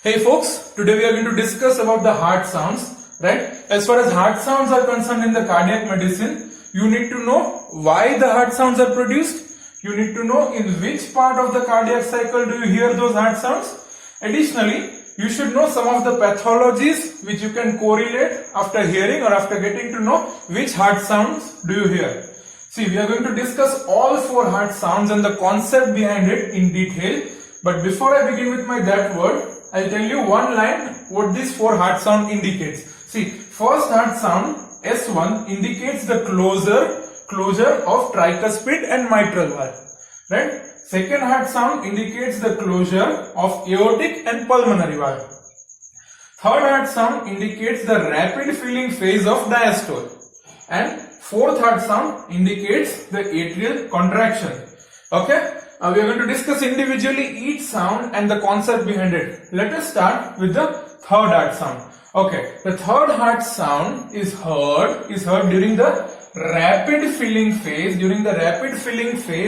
Hey folks, today we are going to discuss about the heart sounds, right? As far as heart sounds are concerned in the cardiac medicine, you need to know why the heart sounds are produced. You need to know in which part of the cardiac cycle do you hear those heart sounds. Additionally, you should know some of the pathologies which you can correlate after hearing or after getting to know which heart sounds do you hear. See, we are going to discuss all four heart sounds and the concept behind it in detail. But before I begin with my that word, I'll tell you one line what this four heart sound indicates. See, first heart sound S1 indicates the closure of tricuspid and mitral valve, right? Second heart sound indicates the closure of aortic and pulmonary valve. Third heart sound indicates the rapid filling phase of diastole, and fourth heart sound indicates the atrial contraction. Okay. We are going to discuss individually each sound and the concept behind it. Let us start with the third heart sound. Okay, the third heart sound is heard during the rapid filling phase,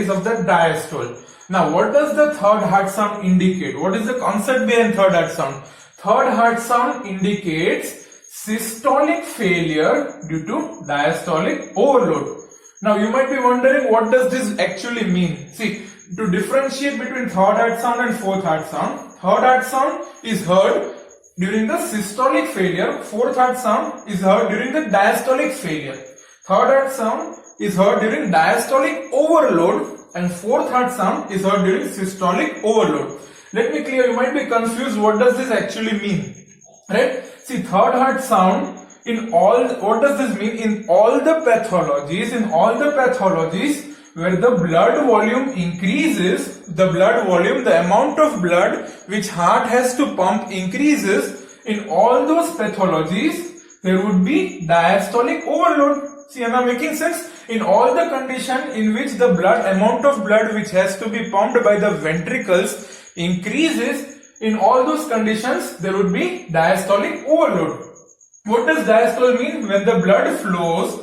of the diastole. Now, what does the third heart sound indicate? What is the concept behind third heart sound? Third heart sound indicates systolic failure due to diastolic overload. Now, you might be wondering what does this actually mean? See, to differentiate between third heart sound and fourth heart sound, third heart sound is heard during the systolic failure, fourth heart sound is heard during the diastolic failure. Third heart sound is heard during diastolic overload and fourth heart sound is heard during systolic overload. Let me clear, you might be confused what does this actually mean, right? See, third heart sound what does this mean? In all the pathologies where the blood volume increases, the amount of blood which heart has to pump increases, in all those pathologies, there would be diastolic overload. See, am I making sense? In all the condition in which the amount of blood which has to be pumped by the ventricles increases, in all those conditions, there would be diastolic overload. What does diastole mean? When the blood flows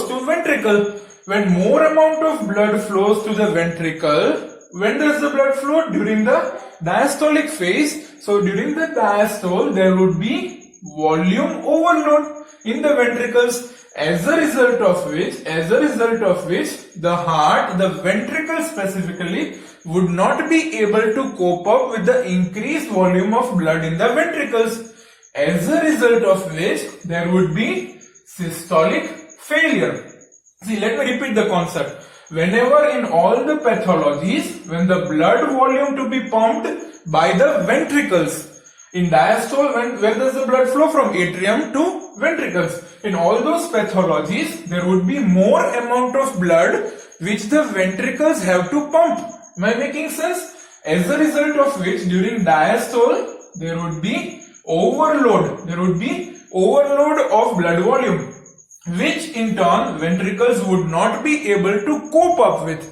to ventricle. When more amount of blood flows to the ventricle, when does the blood flow? During the diastolic phase. So during the diastole, there would be volume overload in the ventricles, as a result of which the ventricle specifically would not be able to cope up with the increased volume of blood in the ventricles. As a result of which there would be systolic failure. See, let me repeat the concept. Whenever in all the pathologies, when the blood volume to be pumped by the ventricles, in diastole, where does the blood flow? From atrium to ventricles. In all those pathologies, there would be more amount of blood which the ventricles have to pump. Am I making sense? As a result of which, during diastole, there would be overload of blood volume, which in turn ventricles would not be able to cope up with.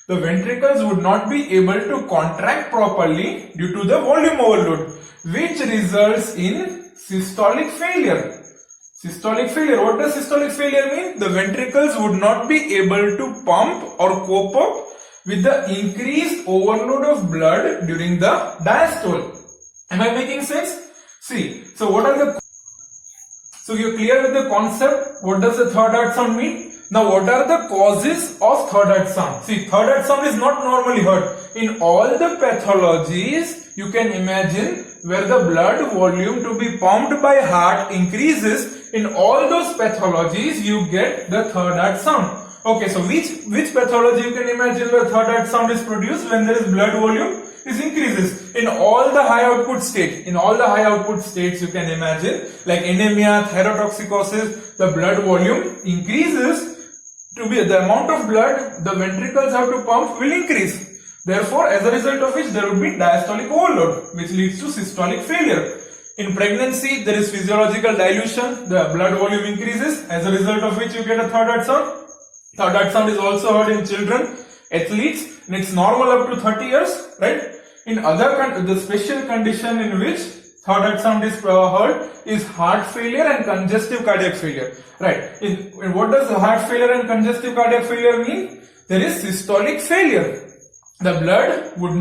The ventricles would not be able to contract properly due to the volume overload, which results in systolic failure. What does systolic failure mean? The ventricles would not be able to pump or cope up with the increased overload of blood during the diastole. Am I making sense? See, so you're clear with the concept? What does the third heart sound mean? Now, what are the causes of third heart sound? See, third heart sound is not normally heard. In all the pathologies, you can imagine where the blood volume to be pumped by heart increases, in all those pathologies, you get the third heart sound. Okay, so which pathology you can imagine where third heart sound is produced when there is blood volume is increases? In all the high output states, you can imagine, like anemia, thyrotoxicosis, the blood volume increases, to be the amount of blood the ventricles have to pump will increase. Therefore, as a result of which there would be diastolic overload, which leads to systolic failure. In pregnancy, there is physiological dilution, the blood volume increases, as a result of which you get a third heart sound. Third heart sound is also heard in children, athletes, and it's normal up to 30 years, right? In the special condition in which third heart sound is heard is heart failure and congestive cardiac failure, right? What does heart failure and congestive cardiac failure mean? There is systolic failure. the heart would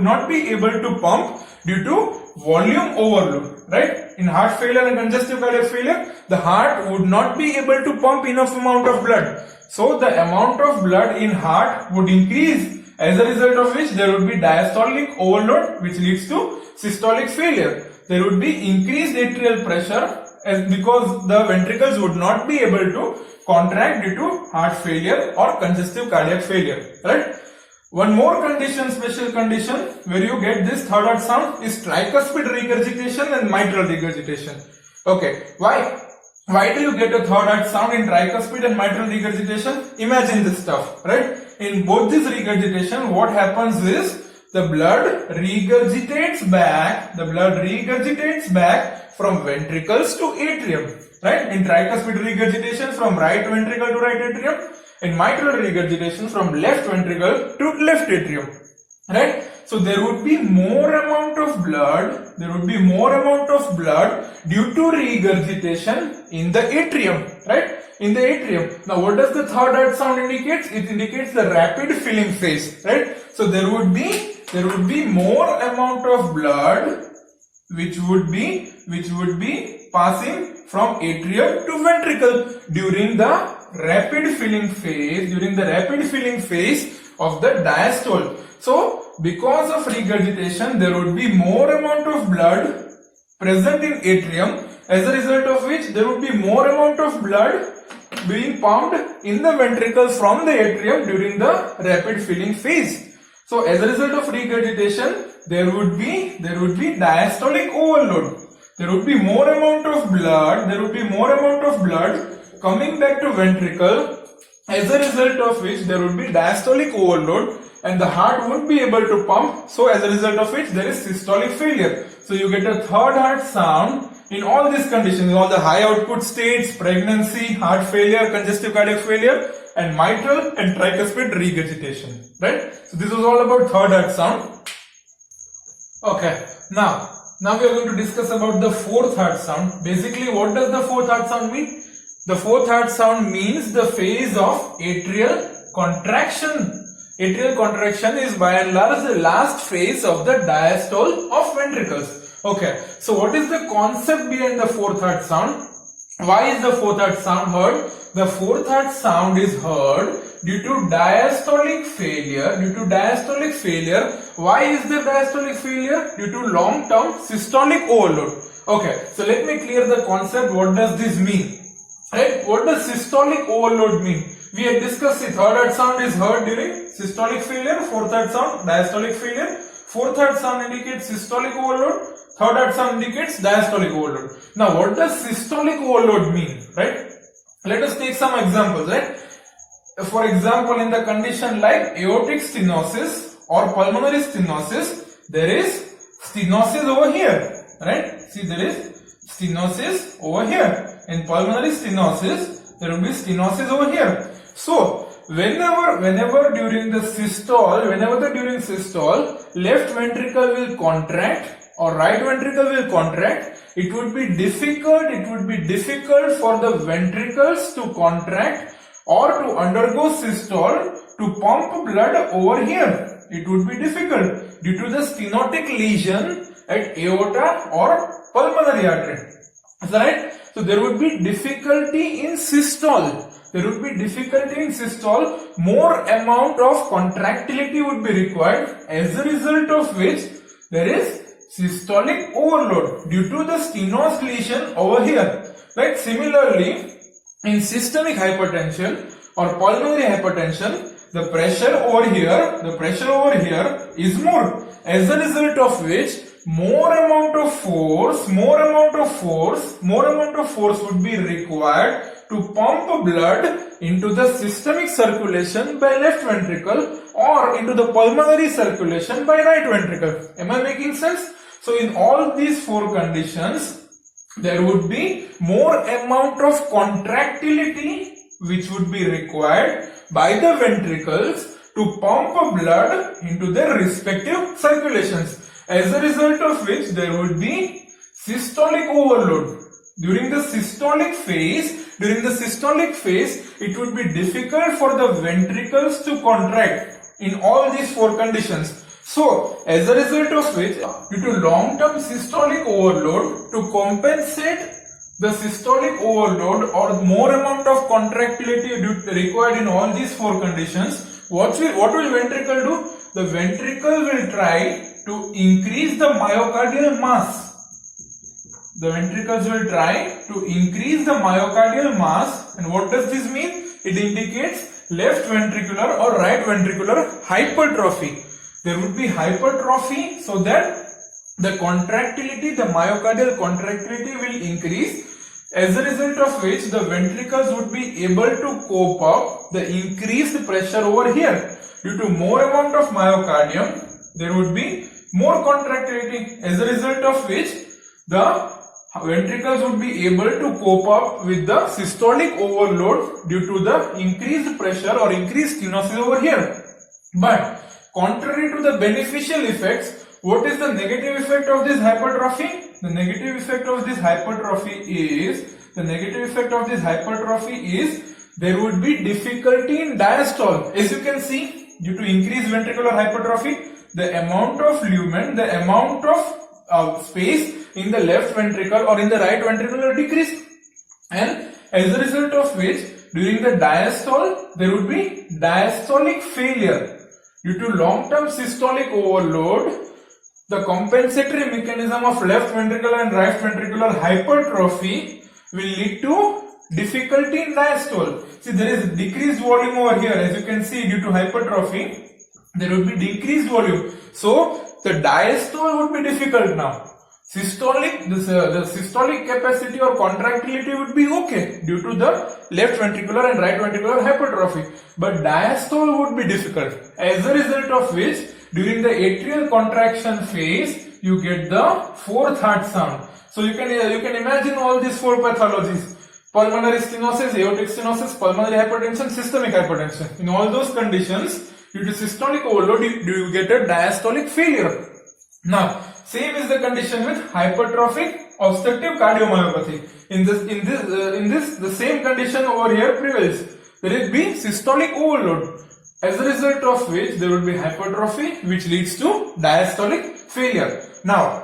not be able to pump due to volume overload, right? In heart failure and congestive cardiac failure, the heart would not be able to pump enough amount of blood. So the amount of blood in heart would increase, as a result of which there would be diastolic overload, which leads to systolic failure. There would be increased atrial pressure because the ventricles would not be able to contract due to heart failure or congestive cardiac failure, right? One more condition, special condition where you get this third heart sound is tricuspid regurgitation and mitral regurgitation. Okay, why do you get a third heart sound in tricuspid and mitral regurgitation? Imagine this stuff, right? In both these regurgitation, what happens is the blood regurgitates back from ventricles to atrium, right? In tricuspid regurgitation from right ventricle to right atrium, in mitral regurgitation from left ventricle to left atrium, right? So there would be more amount of blood due to regurgitation in the atrium, right? In the atrium. Now what does the third heart sound indicates? It indicates the rapid filling phase, right? So there would be more amount of blood which would be passing from atrium to ventricle during the rapid filling phase of the diastole. So because of regurgitation, there would be more amount of blood present in atrium, as a result of which there would be more amount of blood being pumped in the ventricles from the atrium during the rapid filling phase. So as a result of regurgitation, there would be diastolic overload. There would be more amount of blood coming back to ventricle, as a result of which there would be diastolic overload and the heart won't be able to pump. So as a result of which there is systolic failure. So you get a third heart sound in all these conditions, all the high output states, pregnancy, heart failure, congestive cardiac failure, and mitral and tricuspid regurgitation, right? So this was all about third heart sound. Okay, now we are going to discuss about the fourth heart sound. Basically, what does the fourth heart sound mean? The fourth heart sound means the phase of atrial contraction. Atrial contraction is by and large the last phase of the diastole of ventricles. Okay, so what is the concept behind the fourth heart sound? Why is the fourth heart sound heard? The fourth heart sound is heard due to diastolic failure. Why is there diastolic failure? Due to long-term systolic overload. Okay, so let me clear the concept. What does this mean? Right? What does systolic overload mean? We had discussed the third heart sound is heard during systolic failure, fourth heart sound diastolic failure. Fourth heart sound indicates systolic overload, third heart sound indicates diastolic overload. Now what does systolic overload mean? Right? Let us take some examples, right? For example, in the condition like aortic stenosis or pulmonary stenosis, there is stenosis over here, right? See, there is stenosis over here. In pulmonary stenosis, there will be stenosis over here. So, whenever during systole, left ventricle will contract or right ventricle will contract, it would be difficult for the ventricles to contract or to undergo systole to pump blood over here. It would be difficult due to the stenotic lesion at aorta or pulmonary artery. Is that right? So there would be difficulty in systole. More amount of contractility would be required, as a result of which there is systolic overload due to the stenos lesion over here. Right? Similarly, in systemic hypertension or pulmonary hypertension, the pressure over here is more, as a result of which more amount of force would be required to pump blood into the systemic circulation by left ventricle or into the pulmonary circulation by right ventricle. Am I making sense? So in all these four conditions, there would be more amount of contractility which would be required by the ventricles to pump blood into their respective circulations, as a result of which there would be systolic overload. During the systolic phase, it would be difficult for the ventricles to contract. in all these four conditions. So, as a result of which, due to long-term systolic overload, to compensate the systolic overload or more amount of contractility required in all these four conditions, what will ventricle do? The ventricle will try to increase the myocardial mass. The ventricles will try to increase the myocardial mass, and what does this mean? It indicates left ventricular or right ventricular hypertrophy. There would be hypertrophy so that the contractility, the myocardial contractility will increase, as a result of which the ventricles would be able to cope up the increased pressure over here. Due to more amount of myocardium, there would be more contractility, as a result of which the ventricles would be able to cope up with the systolic overload due to the increased pressure or increased stenosis over here. But contrary to the beneficial effects, what is the negative effect of this hypertrophy? The negative effect of this hypertrophy is there would be difficulty in diastole. As you can see, due to increased ventricular hypertrophy, the amount of lumen, the amount of space in the left ventricle or in the right ventricle will decrease, and as a result of which during the diastole there would be diastolic failure. Due to long-term systolic overload, the compensatory mechanism of left ventricular and right ventricular hypertrophy will lead to difficulty in diastole. See, there is decreased volume over here. As you can see, due to hypertrophy, there would be decreased volume. So, the diastole would be difficult now. Systolic, the systolic capacity or contractility would be okay due to the left ventricular and right ventricular hypertrophy. But diastole would be difficult. As a result of which, during the atrial contraction phase, you get the fourth heart sound. So you can imagine all these four pathologies: pulmonary stenosis, aortic stenosis, pulmonary hypertension, systemic hypertension. In all those conditions, due to systolic overload, you get a diastolic failure. Now, same is the condition with hypertrophic obstructive cardiomyopathy. In this, the same condition over here prevails. There will be systolic overload, as a result of which there will be hypertrophy, which leads to diastolic failure. Now,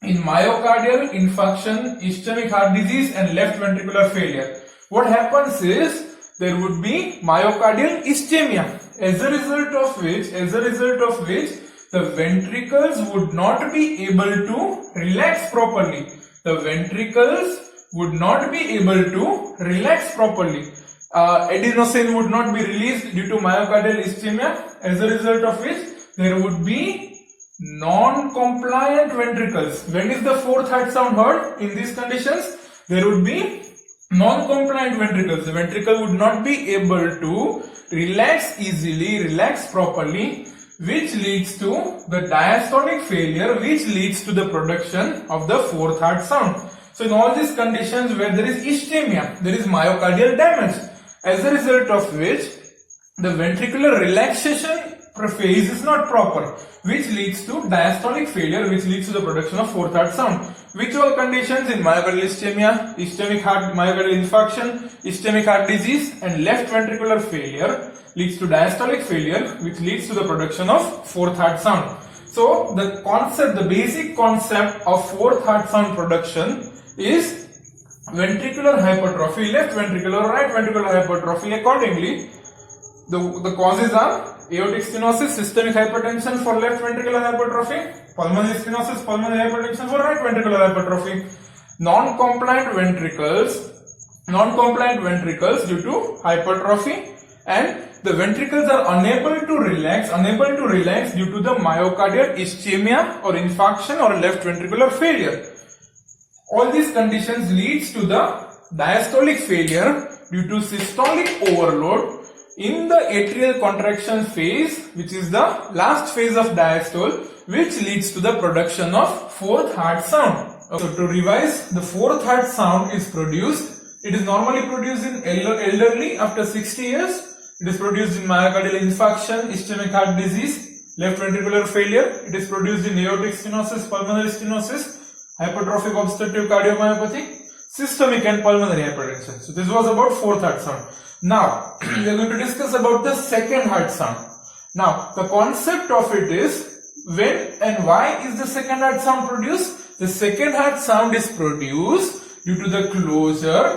in myocardial infarction, ischemic heart disease and left ventricular failure, what happens is there would be myocardial ischemia, as a result of which the ventricles would not be able to relax properly. The ventricles would not be able to relax properly. Adenosine would not be released due to myocardial ischemia, as a result of which there would be non-compliant ventricles. When is the fourth heart sound heard? In these conditions, there would be non-compliant ventricles. The ventricle would not be able to relax easily, relax properly, which leads to the diastolic failure, which leads to the production of the fourth heart sound. So in all these conditions where there is ischemia, there is myocardial damage, as a result of which the ventricular relaxation phase is not proper, which leads to diastolic failure, which leads to the production of fourth heart sound. Which all conditions in myocardial ischemia, ischemic heart myocardial infarction, ischemic heart disease and left ventricular failure leads to diastolic failure, which leads to the production of fourth heart sound. So the concept, the basic concept of fourth heart sound production is ventricular hypertrophy, left ventricular, right ventricular hypertrophy. Accordingly, the causes are aortic stenosis, systemic hypertension for left ventricular hypertrophy, pulmonary stenosis, pulmonary hypertension for right ventricular hypertrophy, non-compliant ventricles due to hypertrophy, and the ventricles are unable to relax due to the myocardial ischemia or infarction or left ventricular failure. All these conditions leads to the diastolic failure due to systolic overload in the atrial contraction phase, which is the last phase of diastole, which leads to the production of fourth heart sound. So to revise, the fourth heart sound is produced. It is normally produced in elderly after 60 years. It is produced in myocardial infarction, ischemic heart disease, left ventricular failure. It is produced in aortic stenosis, pulmonary stenosis, hypertrophic obstructive cardiomyopathy, systemic and pulmonary hypertension. So this was about fourth heart sound. Now we are going to discuss about the second heart sound. Now, the concept of it is, when and why is the second heart sound produced? The second heart sound is produced due to the closure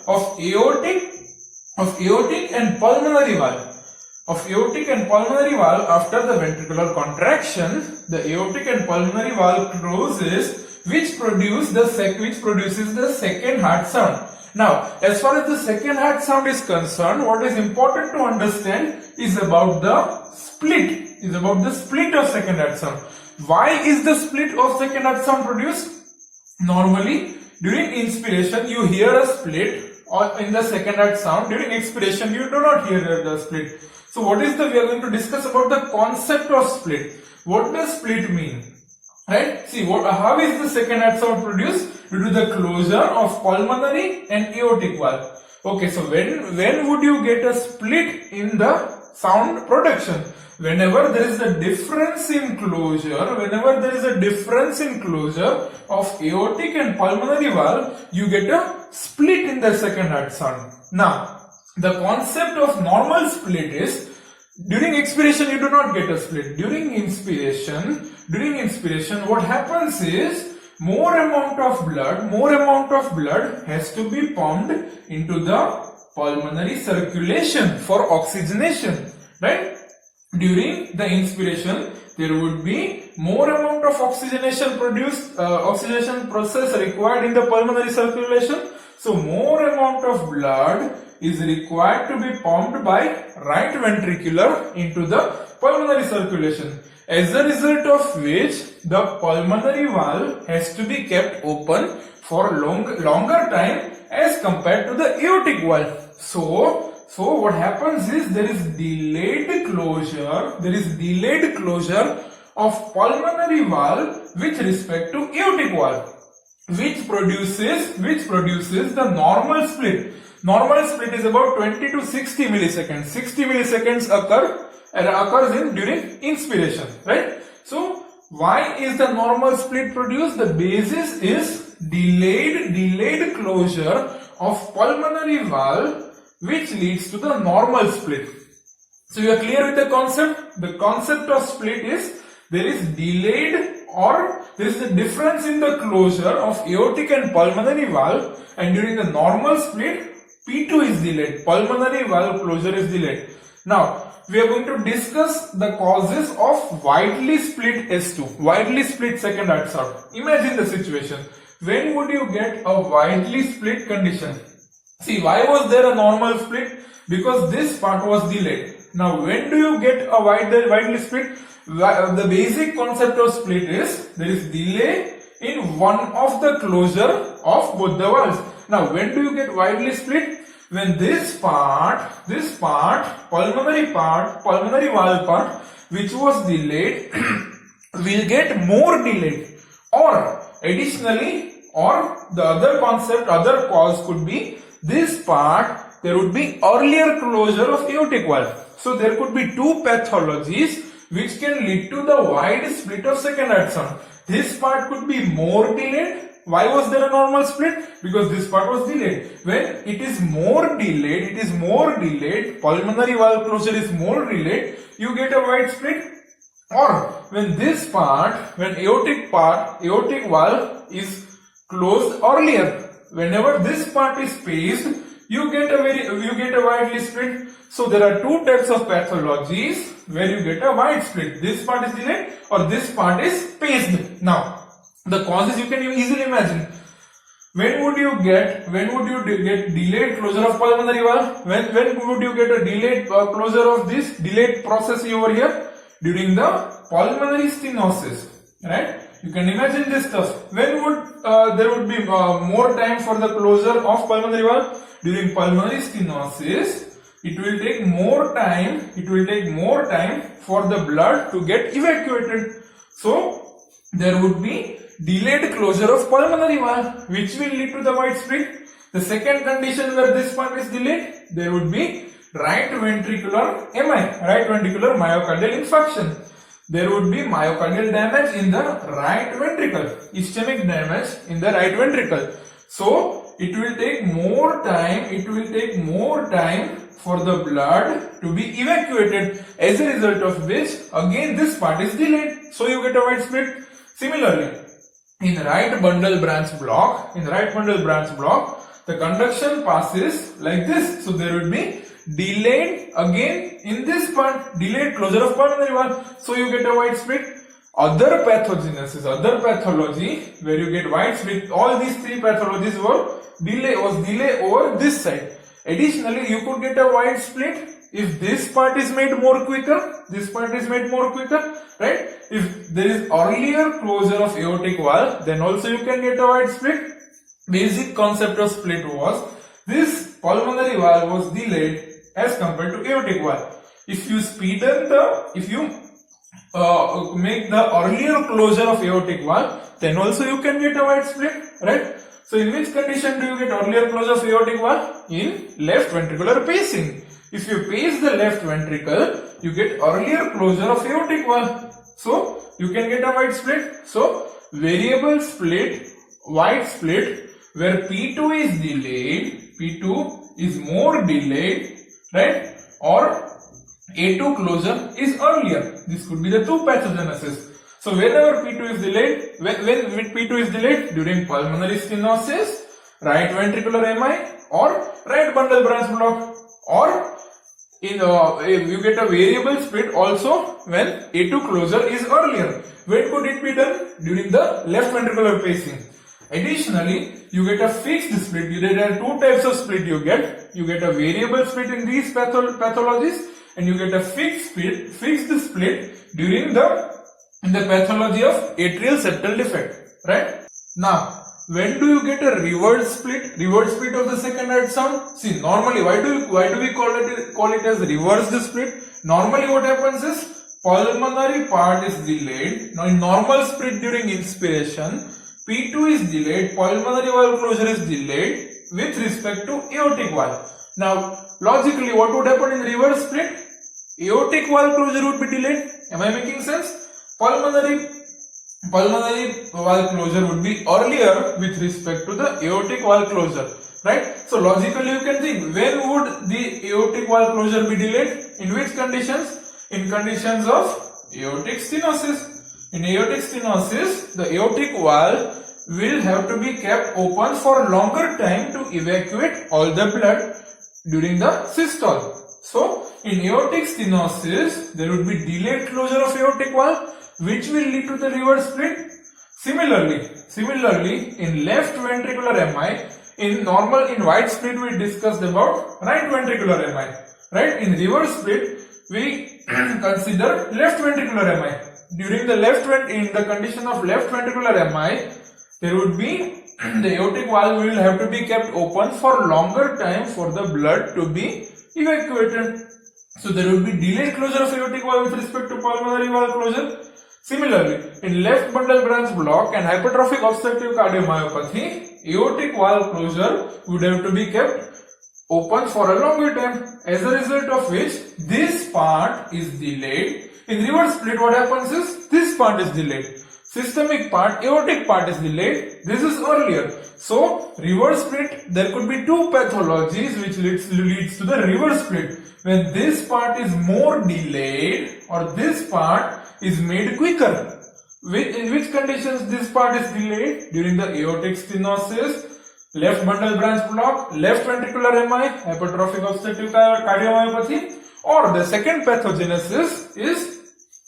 of aortic and pulmonary valve. After the ventricular contraction, the aortic and pulmonary valve closes, which produces the second heart sound. Now, as far as the second heart sound is concerned, what is important to understand is about the split. Of second heart sound. Why is the split of second heart sound produced? Normally, during inspiration, you hear a split, or in the second heart sound. During expiration, you do not hear the split. So, we are going to discuss about the concept of split. What does split mean? Right? See, how is the second heart sound produced? Due to the closure of pulmonary and aortic valve. Okay, so when would you get a split in the sound production? Whenever there is a difference in closure, of aortic and pulmonary valve, you get a split in the second heart sound. Now, the concept of normal split is, during expiration you do not get a split. During inspiration, what happens is, more amount of blood has to be pumped into the pulmonary circulation for oxygenation, right? During the inspiration, there would be more amount of oxygenation process required in the pulmonary circulation. So more amount of blood is required to be pumped by right ventricular into the pulmonary circulation. As a result of which, the pulmonary valve has to be kept open for longer time as compared to the aortic valve. So what happens is, there is delayed closure of pulmonary valve with respect to aortic valve, which produces the normal split. Normal split is about 20 to 60 milliseconds. 60 milliseconds occurs during inspiration, right? So why is the normal split produced? The basis is delayed closure of pulmonary valve, which leads to the normal split. So you are clear with the concept? The concept of split is, there is delayed, or there is a difference in the closure of aortic and pulmonary valve, and during the normal split, P2 is delayed, pulmonary valve closure is delayed. Now, we are going to discuss the causes of widely split S2, widely split second heart sound. Imagine the situation. When would you get a widely split condition? See, why was there a normal split? Because this part was delayed. Now, when do you get a widely split? The basic concept of split is, there is delay in one of the closure of both the valves. Now, when do you get widely split? When this part, pulmonary valve part, which was delayed, will get more delayed. Or additionally, or the other cause could be, this part, there would be earlier closure of aortic valve. So there could be two pathologies which can lead to the wide split of second heart sound. This part could be more delayed. Why was there a normal split? Because this part was delayed. When it is more delayed, pulmonary valve closure is more delayed, you get a wide split. Or when aortic valve is closed earlier, whenever this part is spaced, you get a widely split. So there are two types of pathologies where you get a wide split. This part is delayed or this part is spaced. Now, the causes you can easily imagine. When would you get delayed closure of pulmonary valve? When would you get a delayed closure of this delayed process over here? During the pulmonary stenosis, right? You can imagine this stuff. When would there would be more time for the closure of pulmonary valve? During pulmonary stenosis, it will take more time for the blood to get evacuated. So there would be delayed closure of pulmonary valve, which will lead to the wide split. The second condition where this part is delayed, there would be right ventricular MI, right ventricular myocardial infarction. There would be myocardial damage in the right ventricle, ischemic damage in the right ventricle. So it will take more time for the blood to be evacuated, as a result of which again this part is delayed. So you get a wide split. Similarly, in right bundle branch block, the conduction passes like this. So there will be delayed again in this part, delayed closure of pulmonary valve. So you get a wide split. Other pathogenesis, other pathology where you get wide split, all these three pathologies was delay over this side. Additionally, you could get a wide split if this part is made more quicker, right? If there is earlier closure of aortic valve, then also you can get a wide split. Basic concept of split was this pulmonary valve was delayed as compared to aortic valve. If you speed up make the earlier closure of aortic valve, then also you can get a wide split, right? So in which condition do you get earlier closure of aortic valve? In left ventricular pacing. If you pace the left ventricle, you get earlier closure of aortic valve. So you can get a wide split. So variable split, wide split, where P2 is delayed, P2 is more delayed, right? Or A2 closure is earlier. This could be the two pathogenesis. So whenever P2 is delayed, when P2 is delayed during pulmonary stenosis, right ventricular MI, or right bundle branch block, or in you get a variable split also when A2 closure is earlier. When could it be done? During the left ventricular pacing. Additionally, you get a fixed split. There are two types of split you get. You get a variable split in these pathologies, and you get a fixed split during the pathology of atrial septal defect, right? Now, when do you get a reverse split of the second heart sound? See, normally, why do we call it as reversed split? Normally, what happens is pulmonary part is delayed. Now, in normal split during inspiration, P2 is delayed, pulmonary valve closure is delayed with respect to aortic valve. Now, logically, what would happen in reverse split? Aortic valve closure would be delayed. Am I making sense? Pulmonary valve closure would be earlier with respect to the aortic valve closure, right? So logically you can think, when would the aortic valve closure be delayed? In which conditions? In conditions of aortic stenosis. In aortic stenosis, the aortic valve will have to be kept open for longer time to evacuate all the blood during the systole. So in aortic stenosis, there would be delayed closure of aortic valve, which will lead to the reverse split. Similarly, in left ventricular MI, in wide split we discussed about right ventricular MI, right? In reverse split, we consider left ventricular MI. During the in the condition of left ventricular MI, there would be the aortic valve will have to be kept open for longer time for the blood to be evacuated. So there will be delayed closure of aortic valve with respect to pulmonary valve closure. Similarly, in left bundle branch block and hypertrophic obstructive cardiomyopathy, aortic valve closure would have to be kept open for a longer time, as a result of which this part is delayed. In reverse split, what happens is this part is delayed. Systemic part, aortic part is delayed. This is earlier. So, reverse split, there could be two pathologies which leads to the reverse split. When this part is more delayed or this part is made quicker. In which conditions this part is delayed? During the aortic stenosis, left bundle branch block, left ventricular MI, hypertrophic obstructive cardiomyopathy, or the second pathogenesis is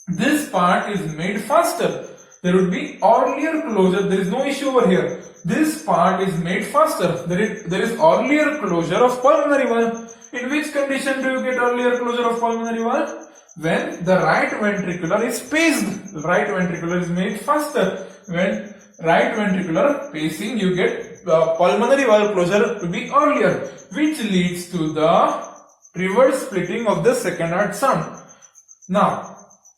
this part is made faster. There would be earlier closure. There is no issue over here. This part is made faster. There is earlier closure of pulmonary valve. In which condition do you get earlier closure of pulmonary valve? When the right ventricular is paced. Right ventricular is made faster. When right ventricular pacing, you get pulmonary valve closure to be earlier, which leads to the reverse splitting of the second heart sound. Now,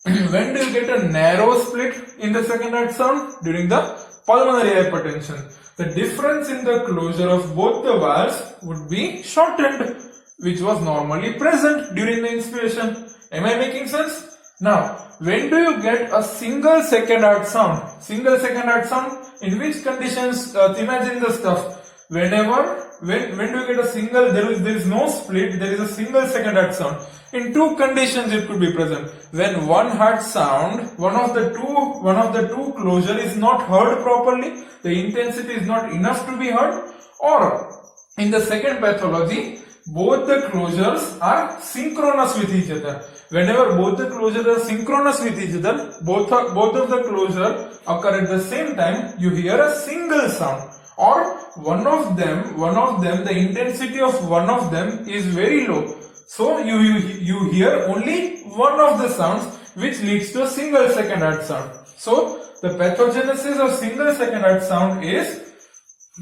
when do you get a narrow split in the second heart sound? During the pulmonary hypertension. The difference in the closure of both the valves would be shortened, which was normally present during the inspiration. Am I making sense? Now, when do you get a single second heart sound? Single second heart sound, in which conditions? Imagine the stuff. Whenever when do you get a single, there is no split, there is a single second heart sound. In two conditions it could be present. When one heart sound, one of the two closure is not heard properly, the intensity is not enough to be heard, or in the second pathology, both the closures are synchronous with each other. Whenever both the closures are synchronous with each other, both of the closure occur at the same time, you hear a single sound. Or one of them, the intensity of one of them is very low. So you hear only one of the sounds, which leads to a single second heart sound. So the pathogenesis of single second heart sound is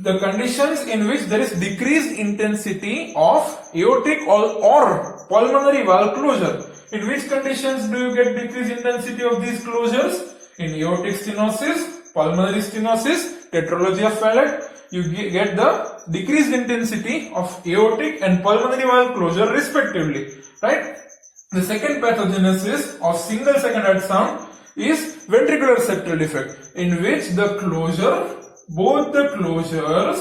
the conditions in which there is decreased intensity of aortic or pulmonary valve closure. In which conditions do you get decreased intensity of these closures? In aortic stenosis, pulmonary stenosis, tetralogy of Fallot, you get the decreased intensity of aortic and pulmonary valve closure respectively, right? The second pathogenesis of single second heart sound is ventricular septal defect, in which the closure, both the closures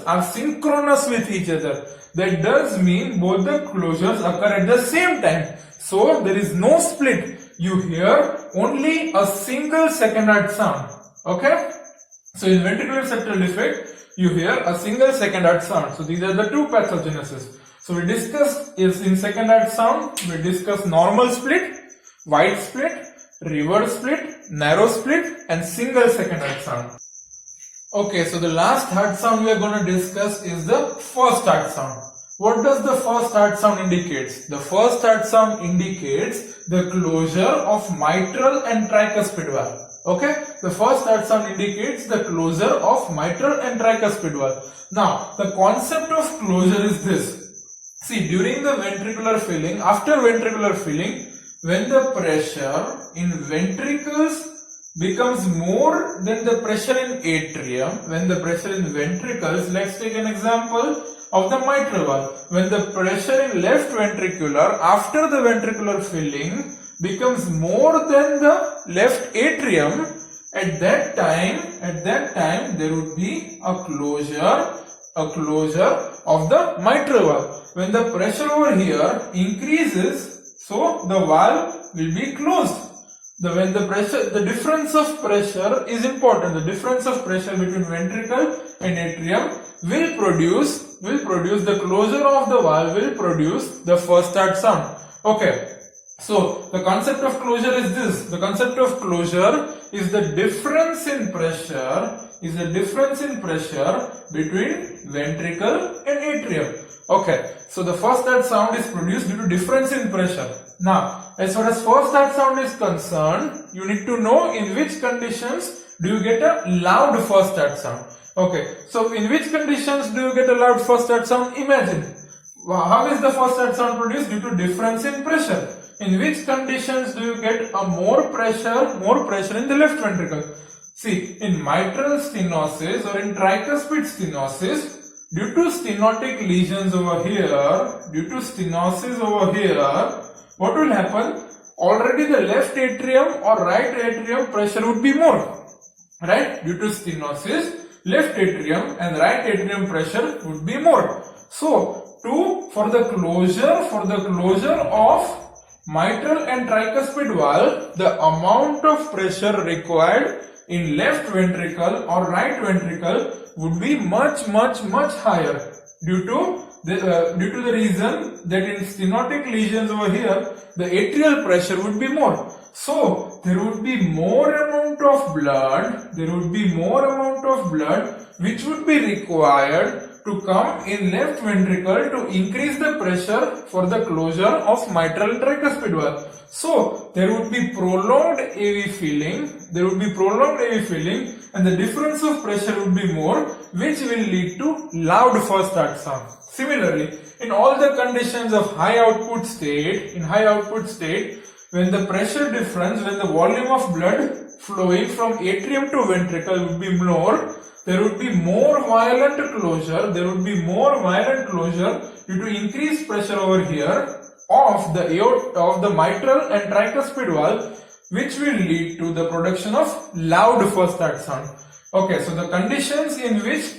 are synchronous with each other. That does mean both the closures occur at the same time. So there is no split. You hear only a single second heart sound. Okay? So in ventricular septal defect, you hear a single second heart sound. So these are the two pathogenesis. So we discussed is in second heart sound, we discussed normal split, wide split, reverse split, narrow split, and single second heart sound. Okay, so the last heart sound we are going to discuss is the first heart sound. What does the first heart sound indicates? The first heart sound indicates the closure of mitral and tricuspid valve. Okay, the first heart sound indicates the closure of mitral and tricuspid valve. Now, the concept of closure is this. See, during the ventricular filling, after ventricular filling, when the pressure in ventricles becomes more than the pressure in atrium, when the pressure in ventricles, let's take an example of the mitral valve. When the pressure in left ventricular after the ventricular filling becomes more than the left atrium, at that time there would be a closure of the mitral valve. When the pressure over here increases, so the valve will be closed. When the pressure, the difference of pressure is important. The difference of pressure between ventricle and atrium will produce the closure of the valve, will produce the first heart sound. Okay. So the concept of closure is this. The concept of closure is the difference in pressure, between ventricle and atrium. Okay. So the first heart sound is produced due to difference in pressure. Now, as far as first heart sound is concerned, you need to know in which conditions do you get a loud first heart sound. Okay, so in which conditions do you get a loud first heart sound? Imagine. How is the first heart sound produced? Due to difference in pressure. In which conditions do you get a more pressure in the left ventricle? See, in mitral stenosis or in tricuspid stenosis, due to stenotic lesions over here, what will happen? Already the left atrium or right atrium pressure would be more, right? Due to stenosis, left atrium and right atrium pressure would be more. So, for the closure of mitral and tricuspid valve, the amount of pressure required in left ventricle or right ventricle would be much higher due to the reason that in stenotic lesions over here, the atrial pressure would be more. So, there would be more amount of blood which would be required to come in left ventricle to increase the pressure for the closure of mitral and tricuspid valve. So, there would be prolonged AV filling, and the difference of pressure would be more, which will lead to loud first heart sound. Similarly, in all the conditions of high output state, when the pressure difference, when the volume of blood flowing from atrium to ventricle would be more, there would be more violent closure due to increased pressure over here of the mitral and tricuspid valve, which will lead to the production of loud first heart sound. Okay, so the conditions in which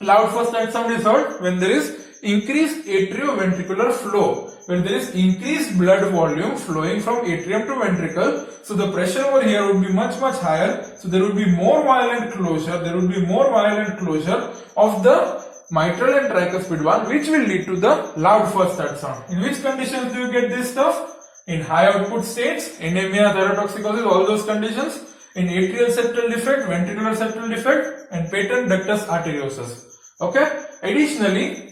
loud first heart sound is heard when there is increased atrioventricular flow, when there is increased blood volume flowing from atrium to ventricle. So the pressure over here would be much higher. So there would be more violent closure. There would be more violent closure of the mitral and tricuspid valve, which will lead to the loud first heart sound. In which conditions do you get this stuff? In high output states, anemia, thyrotoxicosis, all those conditions. In atrial septal defect, ventricular septal defect, and patent ductus arteriosus. Okay. Additionally,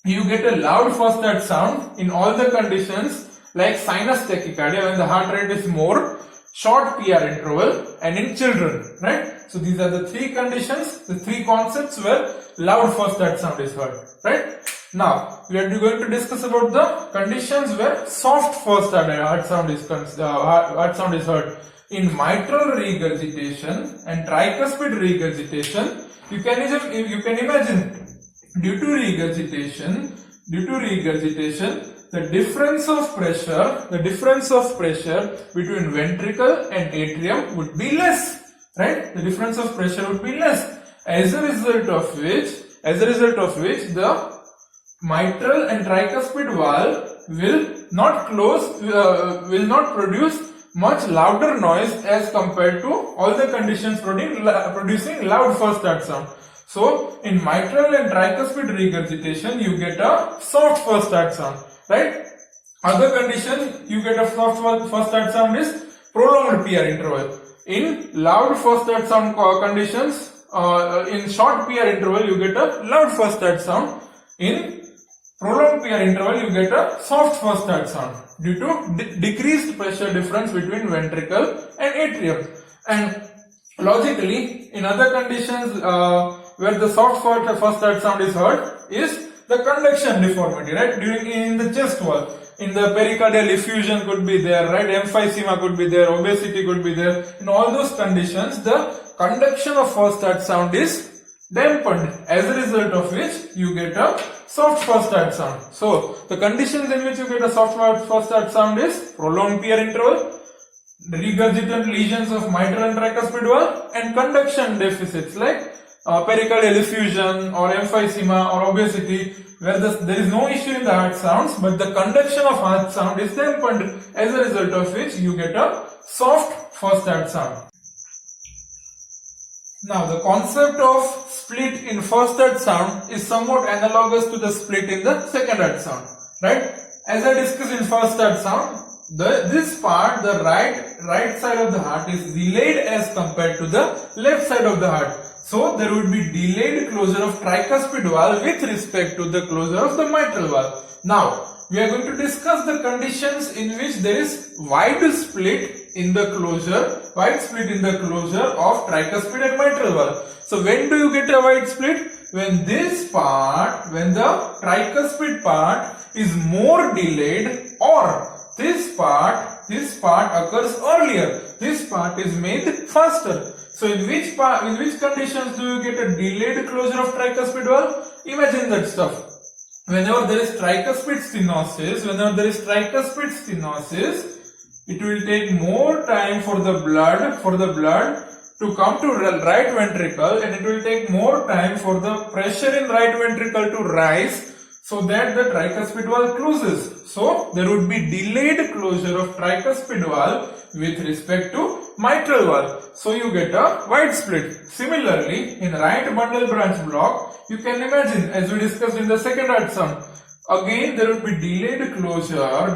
you get a loud first heart sound in all the conditions like sinus tachycardia when the heart rate is more, short PR interval, and in children, right? So these are the three conditions, the three concepts where loud first heart sound is heard, right? Now we are going to discuss about the conditions where soft first heart sound is heard. In mitral regurgitation and tricuspid regurgitation, you can imagine due to regurgitation, the difference of pressure between ventricle and atrium would be less, right? The difference of pressure would be less. As a result of which the mitral and tricuspid valve will not produce much louder noise as compared to all the conditions producing loud first heart sound. So in mitral and tricuspid regurgitation, you get a soft first heart sound, right? Other condition you get a soft first heart sound is prolonged PR interval. In loud first heart sound conditions, in short PR interval you get a loud first heart sound. In prolonged PR interval you get a soft first heart sound due to decreased pressure difference between ventricle and atrium. And logically, in other conditions where the soft first heart sound is heard is the conduction deformity, right? In the chest wall, in the pericardial effusion could be there, right? Emphysema could be there, obesity could be there. In all those conditions, the conduction of first heart sound is dampened, as a result of which you get a soft first heart sound. So the conditions in which you get a soft first heart sound is prolonged PR interval, regurgitant lesions of mitral and tricuspid valve, and conduction deficits like pericardial effusion or emphysema or obesity, where there is no issue in the heart sounds, but the conduction of heart sound is dampened, as a result of which you get a soft first heart sound. Now the concept of split in first heart sound is somewhat analogous to the split in the second heart sound, right? As I discussed in first heart sound, this part, the right side of the heart is delayed as compared to the left side of the heart. So there would be delayed closure of tricuspid valve with respect to the closure of the mitral valve. Now we are going to discuss the conditions in which there is wide split in the closure of tricuspid and mitral valve. So when do you get a wide split? When the tricuspid part is more delayed, or this part occurs earlier. This part is made faster. So in which conditions do you get a delayed closure of tricuspid valve? Imagine that stuff. Whenever there is tricuspid stenosis, it will take more time for the blood to come to right ventricle, and it will take more time for the pressure in right ventricle to rise, so that the tricuspid valve closes. So there would be delayed closure of tricuspid valve with respect to mitral valve. So you get a wide split. Similarly, in right bundle branch block, you can imagine, as we discussed in the second heart sound, again there would be delayed closure of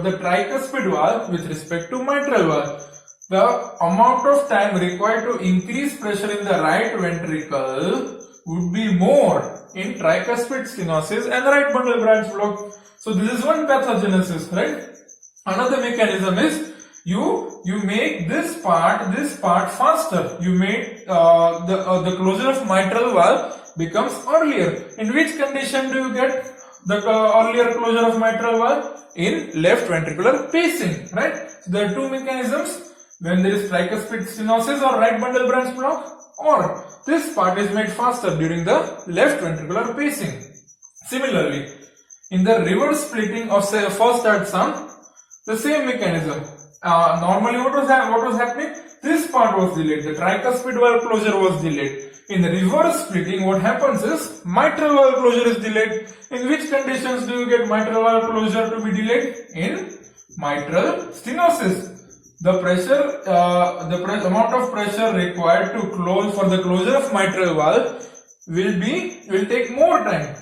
the tricuspid valve with respect to mitral valve. The amount of time required to increase pressure in the right ventricle would be more in tricuspid stenosis and right bundle branch block. So this is one pathogenesis, right? Another mechanism is you make this part faster. You make the closure of mitral valve becomes earlier. In which condition do you get the earlier closure of mitral valve? In left ventricular pacing, right? So there are two mechanisms: when there is tricuspid stenosis or right bundle branch block, or this part is made faster during the left ventricular pacing. Similarly, in the reverse splitting of first heart sound, the same mechanism. Normally what was happening? This part was delayed. The tricuspid valve closure was delayed. In reverse splitting, what happens is mitral valve closure is delayed. In which conditions do you get mitral valve closure to be delayed? In mitral stenosis. The amount of pressure required to close for the closure of mitral valve will take more time.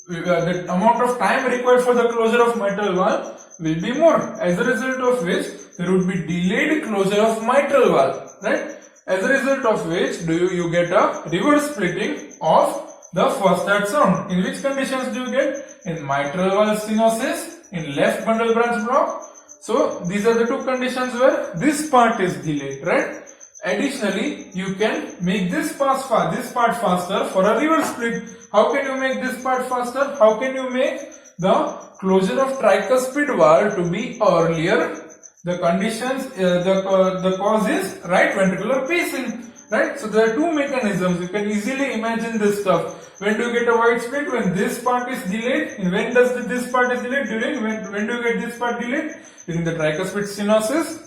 The amount of time required for the closure of mitral valve will be more. As a result of which, there would be delayed closure of mitral valve, right? As a result of which, you get a reverse splitting of the first heart sound. In which conditions do you get? In mitral valve stenosis, in left bundle branch block. So these are the two conditions where this part is delayed, right? Additionally, you can make this part faster for a reverse split. How can you make this part faster? How can you make the closure of tricuspid valve to be earlier? The conditions, the cause is right ventricular pacing, right? So there are two mechanisms. You can easily imagine this stuff. When do you get a wide split? When this part is delayed. And when does this part is delayed? When do you get this part delayed? During the tricuspid stenosis,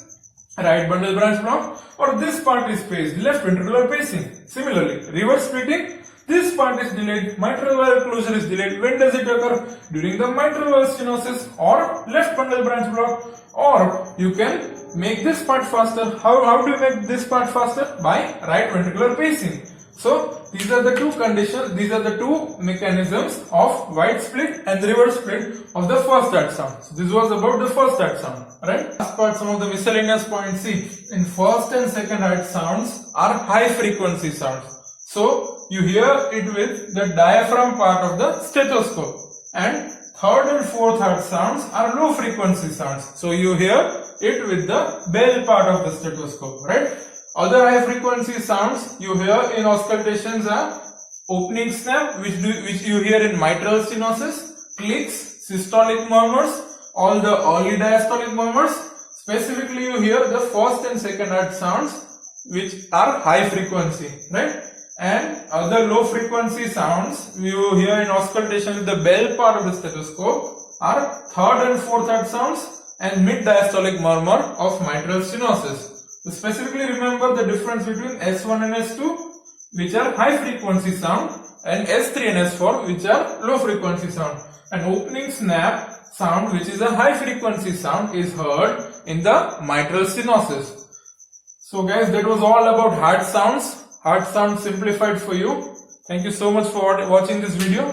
right bundle branch block, or this part is paced, left ventricular pacing. Similarly, reverse splitting, this part is delayed, mitral valve closure is delayed. When does it occur? During the mitral valve stenosis or left bundle branch block. Or you can make this part faster. How do you make this part faster? By right ventricular pacing. So these are the two conditions, these are the two mechanisms of wide split and reverse split of the first heart sound. So this was about the first heart sound, right? Last part, some of the miscellaneous points. See, in first and second heart sounds are high frequency sounds. So you hear it with the diaphragm part of the stethoscope. And third and fourth heart sounds are low frequency sounds. So you hear it with the bell part of the stethoscope, right? Other high frequency sounds you hear in auscultations are opening snap, which you hear in mitral stenosis, clicks, systolic murmurs, all the early diastolic murmurs. Specifically, you hear the first and second heart sounds, which are high frequency, right? And other low frequency sounds you hear in auscultation with the bell part of the stethoscope are third and fourth heart sounds and mid diastolic murmur of mitral stenosis. So specifically remember the difference between S1 and S2, which are high frequency sound, and S3 and S4, which are low frequency sound. An opening snap sound, which is a high frequency sound, is heard in the mitral stenosis. So guys, that was all about heart sounds. Heart sounds simplified for you. Thank you so much for watching this video.